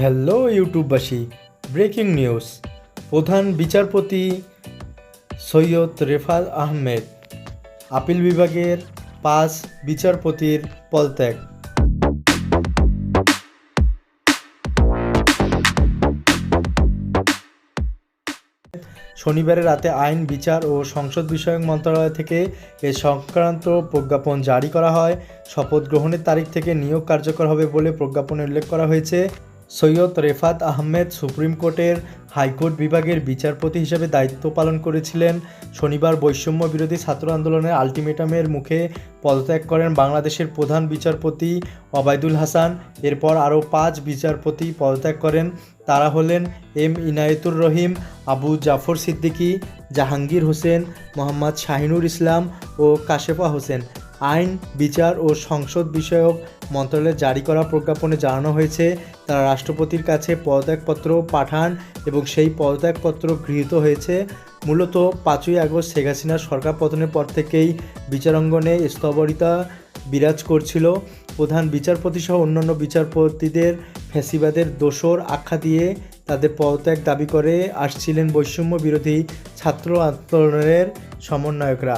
Hello ইউটিউববাসী, breaking news. প্রধান বিচারপতি Syed Refat Ahmed appeal বিভাগের 5 বিচারপতির পদত্যাগ। শনিবারের রাতে আইন, বিচার ও সংসদ বিষয়ক মন্ত্রণালয় থেকে এ সংক্রান্ত প্রজ্ঞাপন জারি করা হয়। শপথ গ্রহণের তারিখ থেকে নিয়োগ কার্যকর হবে বলে প্রজ্ঞাপনে উল্লেখ করা হয়েছে। সৈয়দ রেফাত আহমেদ সুপ্রিম কোর্টের হাইকোর্ট বিভাগের বিচারপতি হিসেবে দায়িত্ব পালন করেছিলেন। শনিবার বৈষম্য বিরোধী ছাত্র আন্দোলনের আলটিমেটামের মুখে পদত্যাগ করেন বাংলাদেশের প্রধান বিচারপতি ওবায়দুল হাসান। এরপর আরও 5 বিচারপতি পদত্যাগ করেন। তারা হলেন এম ইনায়েতুর রহিম, আবু জাফর সিদ্দিকী, জাহাঙ্গীর হোসেন, মোহাম্মদ শাহিনুর ইসলাম ও কাশেফা হোসেন। আইন, বিচার ও সংসদ বিষয়ক মন্ত্রণালয়ের জারি করা প্রজ্ঞাপনে জানানো হয়েছে, তারা রাষ্ট্রপতির কাছে পদত্যাগপত্র পাঠান এবং সেই পদত্যাগপত্র গৃহীত হয়েছে। মূলত 5ই আগস্ট শেখ হাসিনার সরকার পতনের পর থেকেই বিচারাঙ্গনে স্থবিরতা বিরাজ করছিল। প্রধান বিচারপতি সহ অন্যান্য বিচারপতিদের ফ্যাসিবাদের দোসর আখ্যা দিয়ে তাদের পদত্যাগ দাবি করে আসছিলেন বৈষম্য বিরোধী ছাত্র আন্দোলনের সমন্বয়করা।